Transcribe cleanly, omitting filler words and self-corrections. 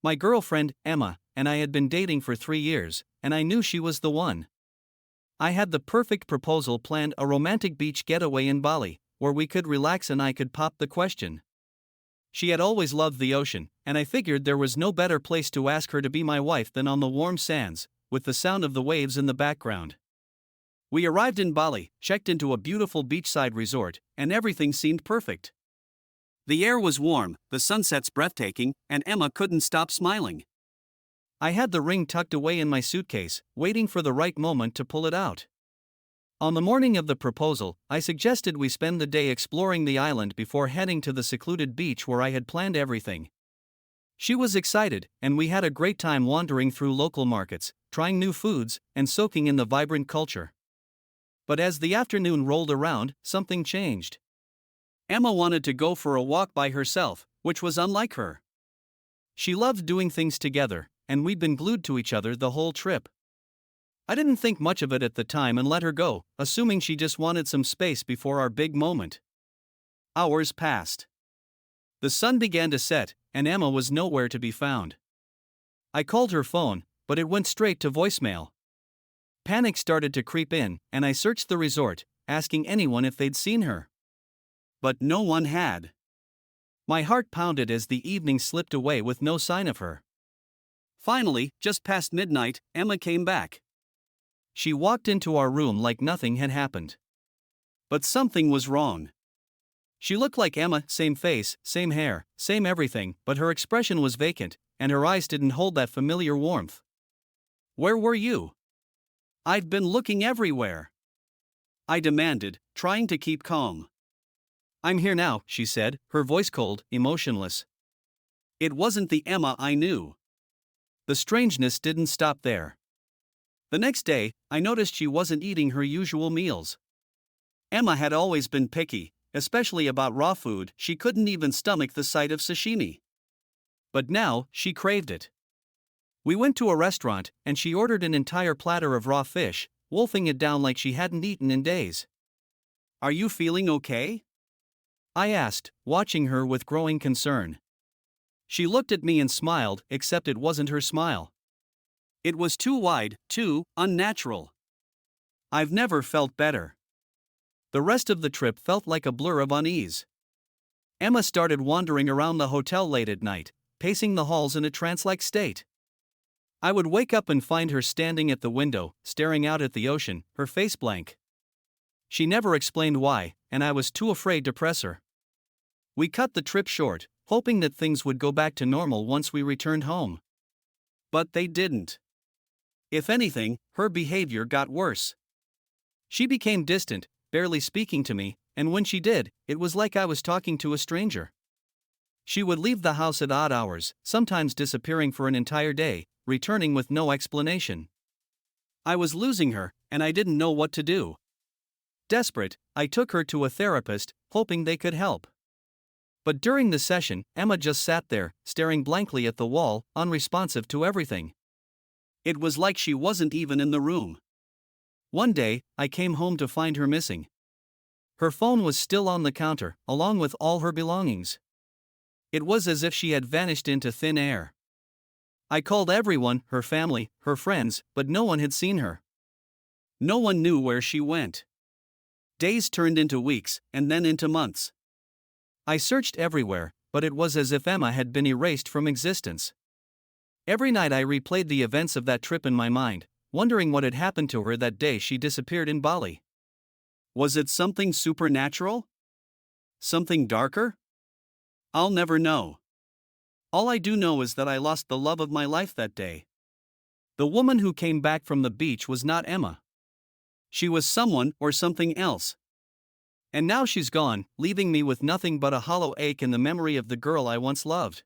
My girlfriend, Emma, and I had been dating for 3 years, and I knew she was the one. I had the perfect proposal planned, a romantic beach getaway in Bali, where we could relax and I could pop the question. She had always loved the ocean, and I figured there was no better place to ask her to be my wife than on the warm sands, with the sound of the waves in the background. We arrived in Bali, checked into a beautiful beachside resort, and everything seemed perfect. The air was warm, the sunsets breathtaking, and Emma couldn't stop smiling. I had the ring tucked away in my suitcase, waiting for the right moment to pull it out. On the morning of the proposal, I suggested we spend the day exploring the island before heading to the secluded beach where I had planned everything. She was excited, and we had a great time wandering through local markets, trying new foods, and soaking in the vibrant culture. But as the afternoon rolled around, something changed. Emma wanted to go for a walk by herself, which was unlike her. She loved doing things together, and we'd been glued to each other the whole trip. I didn't think much of it at the time and let her go, assuming she just wanted some space before our big moment. Hours passed. The sun began to set, and Emma was nowhere to be found. I called her phone, but it went straight to voicemail. Panic started to creep in, and I searched the resort, asking anyone if they'd seen her. But no one had. My heart pounded as the evening slipped away with no sign of her. Finally, just past midnight, Emma came back. She walked into our room like nothing had happened. But something was wrong. She looked like Emma, same face, same hair, same everything, but her expression was vacant, and her eyes didn't hold that familiar warmth. "Where were you?" "I've been looking everywhere," I demanded, trying to keep calm. "I'm here now," she said, her voice cold, emotionless. It wasn't the Emma I knew. The strangeness didn't stop there. The next day, I noticed she wasn't eating her usual meals. Emma had always been picky, especially about raw food. She couldn't even stomach the sight of sashimi. But now, she craved it. We went to a restaurant, and she ordered an entire platter of raw fish, wolfing it down like she hadn't eaten in days. "Are you feeling okay?" I asked, watching her with growing concern. She looked at me and smiled, except it wasn't her smile. It was too wide, too unnatural. I've never felt better. The rest of the trip felt like a blur of unease. Emma started wandering around the hotel late at night, pacing the halls in a trance-like state. I would wake up and find her standing at the window, staring out at the ocean, her face blank. She never explained why, and I was too afraid to press her. We cut the trip short, hoping that things would go back to normal once we returned home. But they didn't. If anything, her behavior got worse. She became distant, barely speaking to me, and when she did, it was like I was talking to a stranger. She would leave the house at odd hours, sometimes disappearing for an entire day, returning with no explanation. I was losing her, and I didn't know what to do. Desperate, I took her to a therapist, hoping they could help. But during the session, Emma just sat there, staring blankly at the wall, unresponsive to everything. It was like she wasn't even in the room. One day, I came home to find her missing. Her phone was still on the counter, along with all her belongings. It was as if she had vanished into thin air. I called everyone, her family, her friends, but no one had seen her. No one knew where she went. Days turned into weeks, and then into months. I searched everywhere, but it was as if Emma had been erased from existence. Every night I replayed the events of that trip in my mind, wondering what had happened to her that day she disappeared in Bali. Was it something supernatural? Something darker? I'll never know. All I do know is that I lost the love of my life that day. The woman who came back from the beach was not Emma. She was someone or something else. And now she's gone, leaving me with nothing but a hollow ache in the memory of the girl I once loved.